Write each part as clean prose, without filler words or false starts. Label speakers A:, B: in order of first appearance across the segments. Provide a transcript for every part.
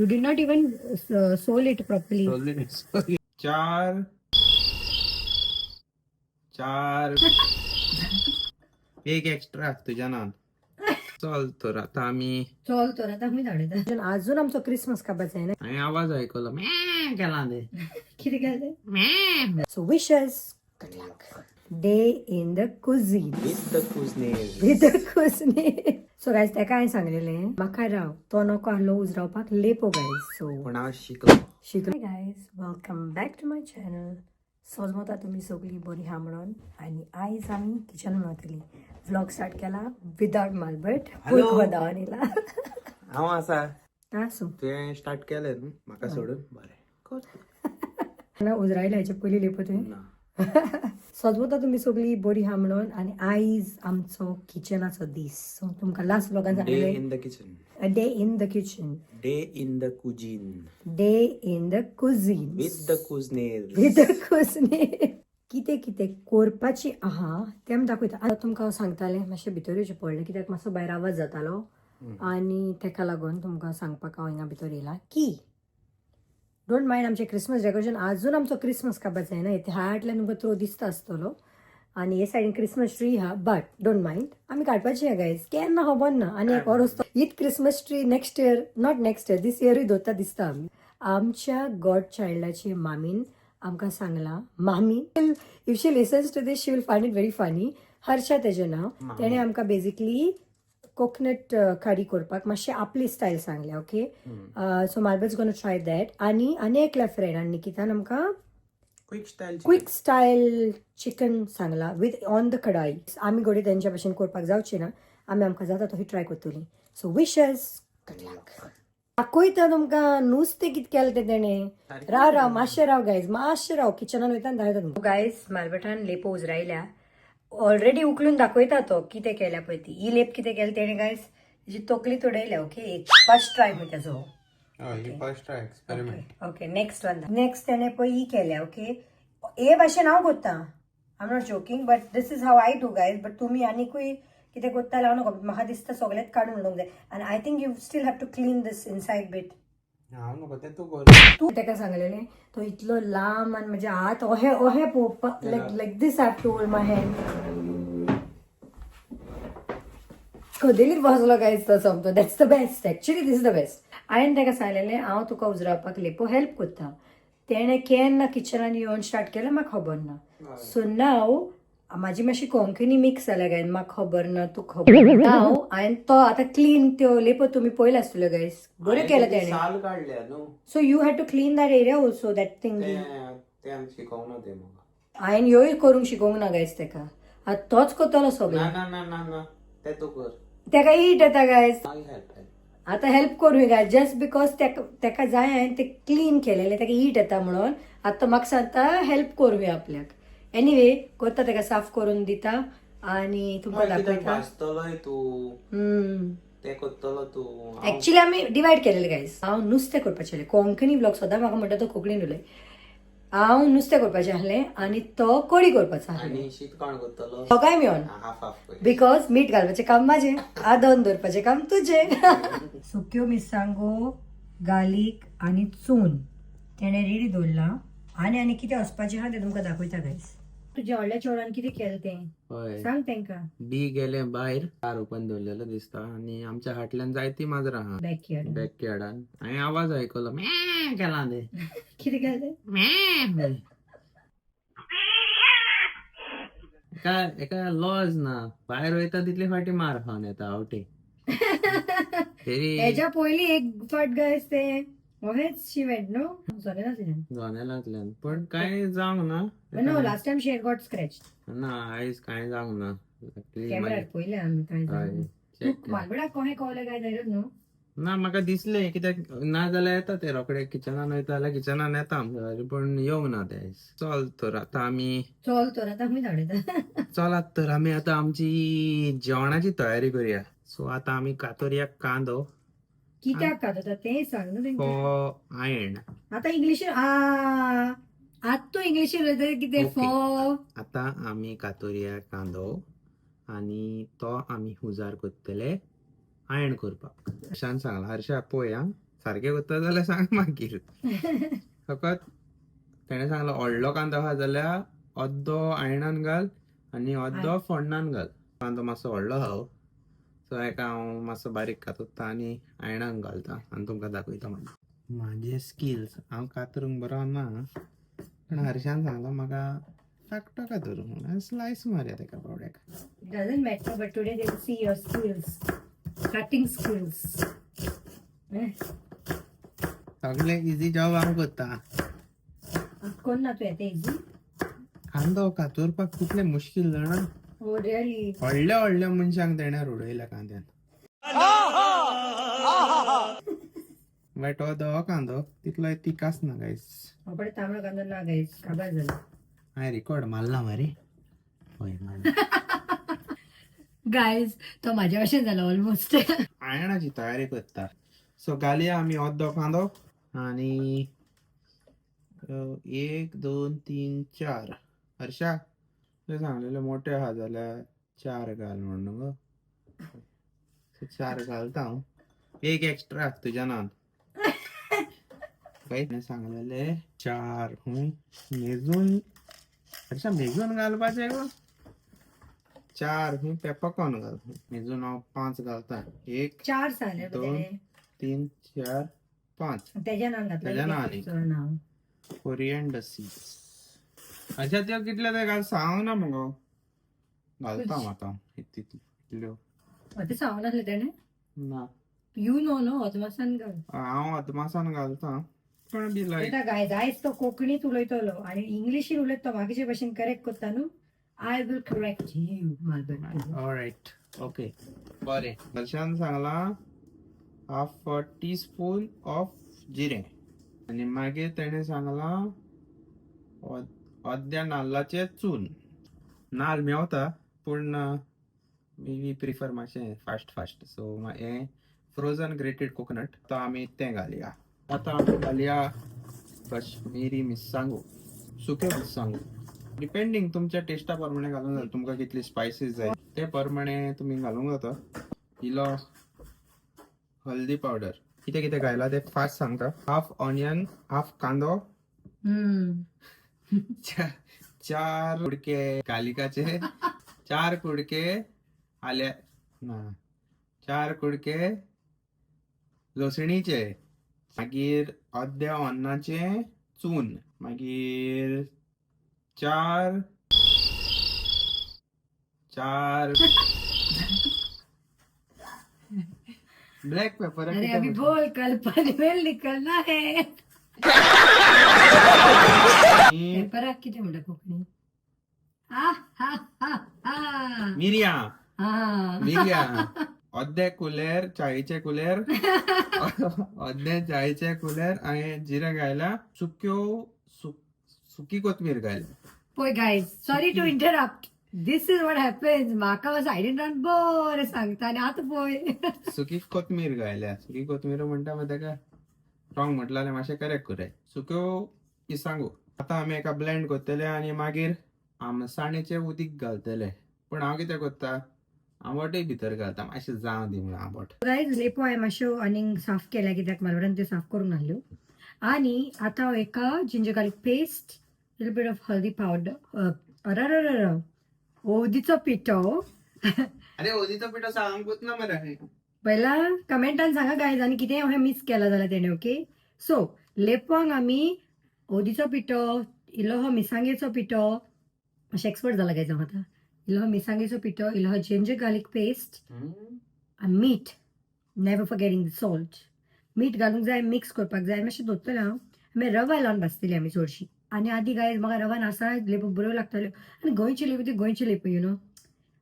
A: You did not even sold it properly.
B: चार चार एक एक्स्ट्रा तुझ्या नान चल तर आता आम्ही
A: चल तर आता मी धाडे अजून आमचो क्रिसमस कापायचा आहे ना.
B: आणि आवाज ऐकला मॅ केला ते
A: किती केलं
B: मॅ
A: so wishes good luck day in the cuisine
B: with the cuisinier
A: with the cuisinier. So guys त्या काय सांगलेले म्हाका राव तो नको आलो उजरावपाक लेपो गाईज. सो
B: पण आज शिकलो
A: शिकलो guys. Welcome back to my channel. सोजमोता तुम्ही सगळी बरी हा म्हणून आणि आयज आम्ही किचन वतली व्लॉग स्टार्ट केला विदाउट मालबट फुल खोदावानीला.
B: हांव आसा
A: आसू
B: तुवें स्टार्ट केलें न्हू म्हाका सोडून बरें
A: ना उजरायला हेच्या पयलीं लेपो तुवें.
B: ना
A: सोजमोता तुम्ही सगळी बरी हा म्हणून आणि आयज आमचो किचनाचो दीस. सो तुमकां लास्ट व्लॉगान
B: डे
A: सांगलेले
B: in the kitchen
A: day in the kitchen
B: day in the cuisine
A: day in the cuisine
B: with the cuisinier
A: with the cuisinier. कितें कितें करपाची आहा तें आमी दाखयता. आतां तुमकां सांगतालें मातशें भितर येवचें पडलें कित्याक मातसो भायर आवाज जातालो आनी तेका लागून तुमकां सांगपाक हांव हिंगा भितर येयला की डोंट मायंड आमचें क्रिसमस डेकोरेशन. आजून आमचो क्रिसमस कापायचो आहे ना ह्या हाटल्यान तुमकां थ्रो दिसता आसतलो आनी हे सायडीन क्रिसमस ट्री हा बट डोंट मायंड आमी काडपाची आहे गायज केन्ना खबर ना. आनी एक वर्स हीच Christmas tree next year not next year this इयरूय दवरता दिसता आमी. आमच्या गॉड चायल्डाची मामीन आमकां सांगला मामी if she listens to these she will find it very funny. Harsha तेजें नांव. तेणें आमकां बेजिकली कोकोनट करी करपाक मातशें आपली स्टायल सांगल्या. ओके सो मार्बल्स गोन ट्राय दॅट. आनी एकल्या फ्रेंडान निकितान आमकां क्विक स्टायल चिकन सांगला विथ ऑन द कढाई. आमी गोडी तेंच्या भशेन करपाक जावची ना. आमी आमकां जाता तशी ट्राय करतली. सो विशेस गुड लक. दाखयता तुमकां नुस्तें कितें केलें तें तेणें. राव मातशें राव गायज मातशें राव किचनान वयता दाखयता तुमकां. गायज मालबटान लेपो उजरायल्या ऑलरेडी उखलून दाखयता तो कितें केल्या पळय ती. ही लेप कितें केलें तेणें गायज तेजी तकली तोडयल्या. ओके एक फर्स्ट ट्राय पळय तेजो.
B: First try experiment
A: okay next one. Next तेणें पळय ही केल्या. ओके हे भाशेन हांव करता. I am not joking but this is how I do guys. But तुमी आनीकूय कितें करता हांव नको म्हाका दिसता सगळेंच काडून उडोवंक जाय. आनी I think you still have to clean this inside beet.
B: हांव नको तें तूं कर.
A: तू तेका सांगलेलें तो इतलो लांब आनी म्हजे हात अहे पळोवपाक like this have to hold my hand. कदेलीच बसलो गायज तो समतो. That's the best. Actually this is the best. हांवें तेका सांगलेलें हांव तुका उजरावपाक लेपो हेल्प करता. तेणें केन्ना किचनान येवन स्टार्ट केलें म्हाका खबर ना. सो नाव म्हाजी मातशी कोंकणी मिक्स जाल्या गायज म्हाका खबर ना तू खबर नाव हांवें तो आतां क्लीन त्यो लेपो तुमी पळयलो आसतल्यो गायज बऱ्यो केल्या तेणें.
B: साल काडल्या न्हू
A: so you had to clean that area also that thing.
B: तें आमी शिकोवना तें म्हाका.
A: हांवें ह्योय करूंक शिकोवंक ना गायज तेका. आतां तोच करतलो सगळें.
B: ना ना ना ना तें तूं कर.
A: तेका ईट येता गायज.
B: हेल्प
A: आतां हेल्प करूं गाय जस्ट बिकॉज तेका जाय हांवें ते क्लीन केलेले तेका ईट येता म्हणून आतां म्हाका सांगता हेल्प करूया आपल्याक. एनिवे करता तेका साफ करून दिता आनी तुमकां दाखयता.
B: भाजतलोय तूं तें करतलो तूं.
A: एक्चुअली आमी डिवायड केलेले गायज. हांव नुस्तें करपाचें कोंकणी ब्लॉग सदां म्हाका म्हणटा तो कोंकणीन उलय. हांव नुस्तें करपाचें आहलें आनी तो कडी करपाचो आहलें.
B: आनी शीतकाण करतलो
A: दोगांय मेळोन
B: हाफ हाफ
A: बिकॉज मीठ घालपाचें काम म्हाजें आदन दवरपाचें काम तुजें. सुक्यो मिरसांगो गार्लीक आनी चून तेणें रेडी दवरला. आनी कितें वचपाचें आहा तें तुमकां दाखयता गायज. तुज्या व्हडल्या चेडवान कितें केलें तें सांग तेंकां.
B: डी गेले भायर कार ओपन दवरलेलो दिसता आनी आमच्या फाटल्यान जायती माजरां आहा बॅकयार्डान. हांवें आवाज आयकलो मॅ केला ते
A: कितें केलें तें
B: मॅ. एका लॉज ना भायर वयता तितले फाटी मार खावन येता आवटे.
A: हेच्या पयलीं एक फाट गायज तें अहेंच शी वेंट न्हू
B: जोनेलांतल्यान पण कांय जावंक ना.
A: No last time she had got scratch.
B: ना आयज कांय जावंक ना.
A: कॅमेरार पयलें आमी कांय जावंक मालबडाक कहें कळलें काय धरत न्हू.
B: ना म्हाका दिसलें कित्याक ना जाल्यार येता ते रोखडे किचनान वयता जाल्यार किचनान येता आमच्या पण येवंक ना ते. चल तर आतां आमी
A: धाडयता.
B: चलात तर आमी आतां आमची जेवणाची तयारी करुया. सो आतां आमी कातरुया कांदो.
A: कित्याक कातता तें सांग न्हू तेंकां.
B: फॉ आयण.
A: आतां इंग्लिशीन आतां तूं इंग्लिशीन उलयता कितें फॉ.
B: आतां आमी कातरुया कांदो आनी तो आमी उजार करतले आयण करपाक. हर्षान सांगला हर्षा पळय आं सारखे करता जाल्यार सांग मागीर. फकत तेणे सांगलो व्हडलो कांदो आहा जाल्यार अर्दो आयणान घाल आनी अर्दो फोण्णान घाल. कांदो मातसो व्हडलो आहा सो हेका हांव मातसो बारीक कातरता आनी आयणान घालता आनी तुमकां दाखयता मागीर. माझे स्किल्स हांव कातरूंक बरो ना पण हर्षान सांगलो म्हाका धाकटो कातरूंक स्लायस मारया तेका बावड्याक.
A: Doesn't matter, but today they will see your skills, cutting skills.
B: सगळे इजी जॉब हांव करता.
A: कोण ना तू येते इझी?
B: कांदो कातरपाक कितले मुश्कील जाणा.
A: हो रिअली.
B: व्हडल्या मनशांक तेणे रोडयल्या कांद्यान. बट हो कांदो तितलो तिकास ना गायस.
A: आपण तांबडा कांदा ना गाईस काबार झाला.
B: हाय रिकॉर्ड मारला मरे. होय मारला.
A: गाईज तो माझ्या भाषेत झाला ऑलमोस्ट.
B: आयणाची तयारी करता. सो घालया आमी अर्दो कांदो आनी 1 2 3 4. हर्षा तुवें सांगलेले मोठे आहा जाल्यार 4 घाल म्हणून गो. 4 घालता हांव. एक एक्स्ट्रा तुज्या नान. काही सांगलेले 4 मेजून. हर्षा मेजून घालपाचे गो. 4 पेपकॉर्न घाल. मेजून हांव 5 घालता. 1
A: 4 झाले
B: 2 3 4 5.
A: त्याच्या नाव
B: त्याच्या नावाने.
A: नाव
B: कोरिएंडर सीड्स. अच्छा ते कितले ते घाल सांग ना मगो. घालता हांव आतां इतल्यो.
A: ते सांगून असले त्याने.
B: ना
A: यू नो नो अदमासान घाल.
B: हांव अदमासान घालता पण बी लायक.
A: गायज आयज तो कोंकणीत उलयतलो आणि इंग्लिशीन उलयत तो मागीचे भाशेन करेक्ट करता न्हू. I will correct you.
B: Alright okay बरें. हर्षान सांगला हाफ टीस्पून ऑफ जिरें आनी मागीर तेणे सांगला अर्द्या नाल्लाचे चून. नाल्ल मेवता पूण वी प्रिफर मातशें फास्ट सो हे फ्रोजन ग्रेटेड कोकोनट तो आमी तें घालया. आतां आमी घालया कश्मीरी मिरसांगो. सुके मिरसांगो डिपेंडिंग तुमच्या टेस्टा प्रमाणे घालूंक जाता. तुमकां कितली स्पायसीस जाय ते प्रमाणे तुमी घालूंक जाता. इलो हल्दी पावडर. कितें कितें घायला ते फास्ट सांगता. हाफ ऑनियन हाफ कांदो 4 कुडके गालिकाचे 4 कुडके आल्या ना 4 कुडके लसणीचे मागीर अर्द्या अन्नाचे चून मागीर 4 ब्लॅक पेपर.
A: अरे अभी बोल कल पनवेल निकलना है. पेपर किती म्हणटा कोंकणी.
B: मिरया
A: हा
B: अर्धे कुलेर चायेचे कुलेर अर्धे चायेचे कुलेर आणि जिरे घायला. सुकी कोथमीर घायला.
A: पळय guys sorry to interrupt. This is what happens. म्हाका मातसो आयडेंटिटी बरें सांगता आनी आतां पळय
B: सुकी कोथमीर घायल्या. सुकी कोथमीर म्हणटा मग तेका रॉंग म्हटल्यार मातशें करेक्ट कराय. सुक्यो मिरसांगो आतां आमी एका ब्लेंड करतले आनी मागीर आमसाणेचे उदीक घालतले. पण हांव कितें करता आंबटय भितर घालता मातशें जावं दी म्हणून आंबट.
A: गायज लेपो हांवें मातश्यो आनीक साफ केल्या कित्याक मालवड्यान त्यो साफ करून हाडल्यो. आनी आतां हांव एका ginger garlic paste little bit of haldi powder ओदीचो पिठो.
B: अरे ओदीचो पिठो सांगूच ना मरे.
A: पहिला कमेंटान सांगा गायज आनी कितें हांवें मिस केला जाल्यार तेणे. ओके सो लेपोंक आमी ओदीचो पिठो इल्लो मिरसांगेचो पिठो मातशें एक्सपर्ट जाला गायज हांव आतां. इल्लो मिरसांगेचो पिठो इल्लो जिंजर गार्लिक पेस्ट आनी मीठ. Never forgetting the salt. मीठ घालूंक जाय मिक्स करपाक जाय. मातशें दवरतलें हांव. मागीर रवा लावन भाजतली आमी चडशी. आनी आदी गायज म्हाका रवा नासतना लेपो बऱ्यो लागताल्यो. आनी गोंयच्यो लेपो त्यो गोंयच्यो लेपो यू नो.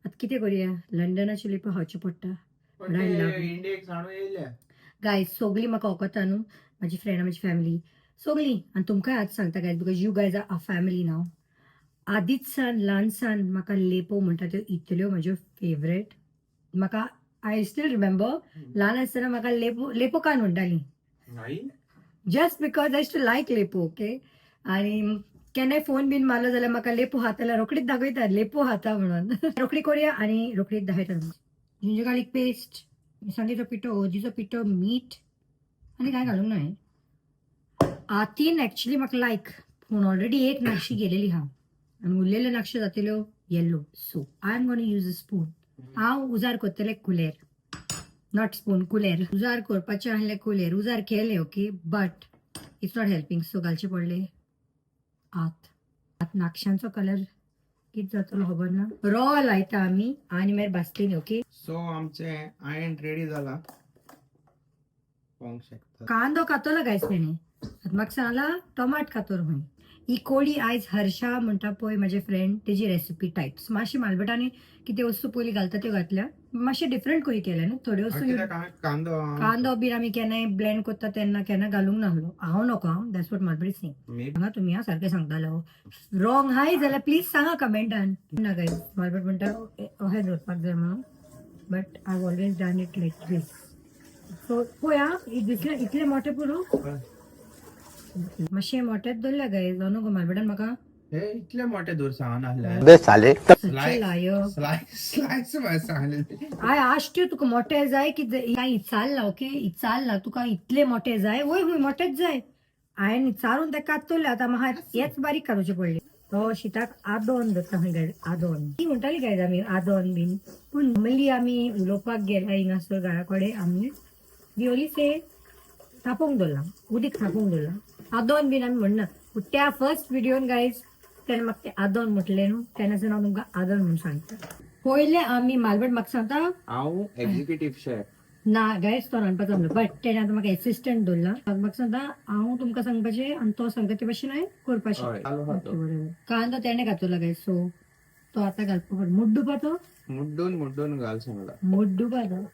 A: आतां कितें करुया लंडनाच्यो लेपो खावच्यो पडटा.
B: इंडियेक सांडू येयल्या
A: गायज सगळीं म्हाका वळखता न्हू. म्हाजी फ्रेंडा म्हाजी फॅमिली सगळीं. आनी तुमकांय आज सांगता guys because you guys are a family नाव. आदींच सान ल्हानसान म्हाका लेपो म्हणटा त्यो इतल्यो म्हज्यो फेवरेट. म्हाका आय स्टील रिमेंबर ल्हान आसतना म्हाका लेपो कान म्हणटालीं just because I to like लेपो. ओके आनी केन्नाय फोन बीन मारलो जाल्यार म्हाका लेपो हात जाल्यार रोकडीच दाखयतात लेपो हाता म्हणून. रोकडी करुया आनी रोकडीच दाखयतात. जिंजर गार्लिक पेस्ट मिरसांगेचो पिठो ओदीचो पिठो मीठ आनी काय घालूंक ना आतीन ऍक्च्युली म्हाका लायक पूण ऑलरेडी एक नाक्षी गेलेली हा आनी उरलेल्यो नाक्षी जातल्यो yellow so I am gonna use a spoon हांव उजार करतलें कुलेर नॉट स्पून कुलेर उजार करपाचें आहलें कुलेर उजार केलें okay but it's not helping so घालचें पडलें आत नाक्षांचो कलर कितें जातलो खबर ना रॉ लायता आमी आनी मागीर भाजतलीं ओके
B: सो आमचे आयन रेडी जाला पळोवंक शकता
A: कांदो कातलो गायस तेणे म्हाका सांगला टोमाट कातर हूंय ही कोडी आयज हर्षा म्हणटा पळय म्हाजे फ्रेंड तेजी रेसिपी टायप सो मातशी मालबटांनी कितें वस्तू पयलीं घालता त्यो घातल्या मातशें डिफरंट करून केल्या न्हू थोड्यो वस्तू कांदो बीन आमी केन्नाय ब्लेंड करता तेन्ना केन्ना घालूंक नाहलो हांव नको दॅट्स वॉट मालबडी सिंग सांगा तुमी हां सारकें सांगतालो रॉंग हाय जाल्यार प्लीज सांगा कमेंटान ना गायज मालबट म्हणटा अहें दवरपाक जाय म्हणून but I always done it like this so पळया दिसलें इतलें मोठें पुरो मातशें मोठेंच दवरल्या गायज नको मालबटान म्हाका
B: हे इतले मोठे दूर सांगून आसले
C: बे साले
B: स्लायस सांगले
A: आय आस्ट यू तुका मोठे जाय की काय इचारला ओके इचारला तुका इतले मोठे जाय वय वय मोठेच जाय हांवें इचारून ते कातले आतां म्हाका हेच बारीक काडूचे पडले तो शिताक आदोन जाता खंय आदोन ती म्हणटाली काय आमी आदोन बीन पूण नॉर्मली आमी उलोवपाक गेल्या हिंगासर घरा कडेन आमी वी से थापोवंक दवरला उदीक थापोवंक दवरला आदोन बीन आमी म्हणना पूण त्या फर्स्ट व्हिडिओन गायज तेन्ना म्हाका ते आदोन म्हटलें न्हू तेन्नाच्यान हांव तुमकां आदोन म्हणून सांगता पयले आमी मालबट म्हाका सांगता
B: हांव एक्झिक्युटीव शेफ
A: ना गायज तो रांदपाचो म्हणलो बट तेणे आतां म्हाका एसिस्टंट दवरला म्हाका सांगता हांव तुमकां सांगपाचें आनी तो सांगता ते भाशेन हांवें करपाचें बरोबर कांदो तेणे घातलो गायज सो तो आतां घालपाक मुड्डुपा तो
B: मुड्डून घाल सांगला
A: मुड्डुपा तो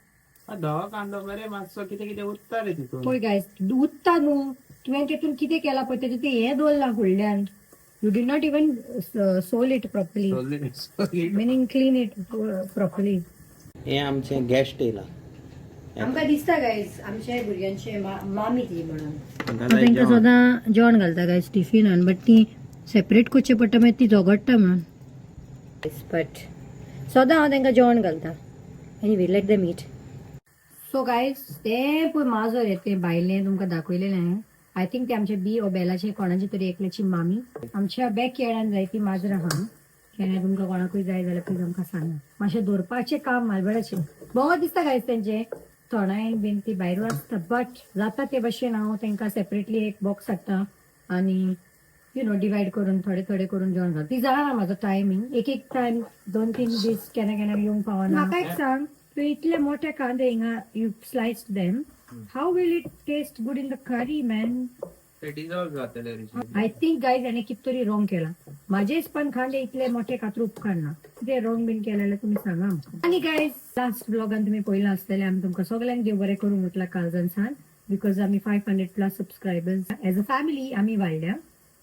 B: धवो कांदो बरें मातसो कितें कितें उत्ता रे तितून
A: पळय गायज उत्ता न्हू तुवें तितून कितें केलां पळय तेजें तें हें दवरलां फुडल्यान you did not even sole it properly meaning clean it properly
B: हे आमचे गेस्ट येयला
A: आमकां दिसता गायज आमच्या भुरग्यांचे मामी ती म्हणून तांकां सदां जेवण घालता गायज टिफिनान बट ती सेपरेट करचें पडटा मागीर ती झगडटा म्हणून बट सदां हांव तांकां जेवण घालता एनीवे लेट देम ईट सो गायज ते पळय माजर येते भायलें तुमकां दाखयलेलें हांवें आय थिंक ते आमचे बी ओ बेलाचे कोणाची तरी एकल्याची मामी आमच्या बॅक यार्डान जाय ती माजरां आहा केन्ना तुमकां कोणाकूय जाय जाल्यार प्लीज आमकां सांगा मातशें दवरपाचें काम मालबडाचें बोवाळ दिसता गायज तेंचे थोडांय बीन ती भायर आसता बट जाता ते भाशेन हांव तांकां सेपरेटली एक बॉक्स हाडटा आनी यू नो डिवायड करून थोडे थोडे करून जेवण घालता ती जाणा म्हाजो टायमींग एक टायम 2-3 दीस केन्ना केन्ना येवंक पावना म्हाका एक सांग तूं इतले मोठे कांदे हिंगा you slice them how will it taste good in the curry man
B: ते डिझॉल्व जातले
A: आय थिंक गायज हांवें कितें तरी रॉंग केला म्हाजे हिसपान कांदे इतले मोठे कातरूं उपकार ना कितें रॉंग बीन केलें जाल्यार तुमी सांगा आमकां आनी गायज लास्ट ब्लॉगान तुमी पळयलां आसतलें आमी तुमकां सगल्यांक देव बरें करूंक म्हटलां काळजांसान बिकॉज आमी 500+ सबस्क्रायबर्स एज अ फॅमिली आमी वाडल्या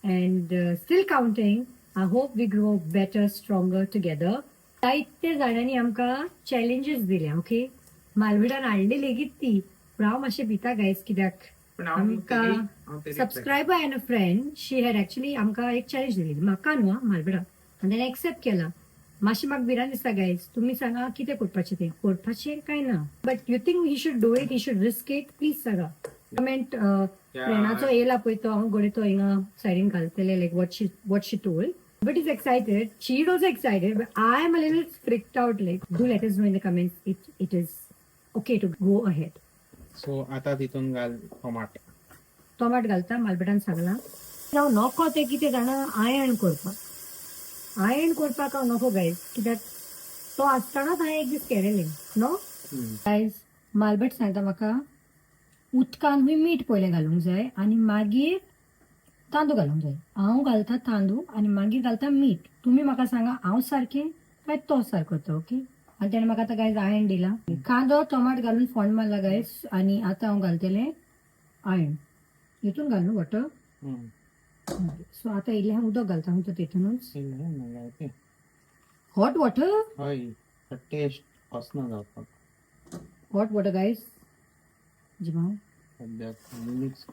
A: and still counting I hope we grow better stronger together जायते जाणांनी आमकां चॅलेंजीस दिल्या ओके मालवडान हाडली लेगीत ती पूण हांव मातशें भिता गायज कित्याक आमकां subscriber end a friend she had actually आमकां एक चॅलेंज दिली म्हाका न्हू मालबडा आनी ताणें एक्सेप्ट केला मातशें म्हाका भिरांत दिसता गायज तुमी सांगा कितें करपाचें तें करपाचें काय ना but you think he should do it he should risk it please सांगा कमेंट फ्रेंडाचो येयला पळय तो हांव घडये तो हिंगा सायडीन घालतले लायक what she told but he's excited. She's also excited, but I am a little freaked out. Like, do let us know in the comments it is okay to go ahead.
B: So आता तितून घाल
A: टोमाट घालता मालबटान सांगला हांव नको ते कितें जाणा आयण करपाक हांव नको गायज कित्याक तो आसतनाच हांवें एक दीस केलेलें नो गायज मालबट सांगता म्हाका उदकान मीठ पयलें घालूंक जाय आनी मागीर तांदूळ घालूंक जाय हांव घालता तांदूळ आनी मागीर घालता मीठ तुमी म्हाका सांगा हांव सारकें काय तो सारको तो ओके आनी तेणें म्हाका आतां गायज आयण दिला कांदो टोमाट घालून फोंड मारला गायज आनी आतां हांव घालतलें आयण हितून घालूं वॉटर सो आतां इल्लें हांव उदक घालता हांव तितूनच हॉट वॉटर
B: हय टेस्ट असना जावपाक
A: हॉट वॉटर गायज जिमा
B: सद्याक मिक्स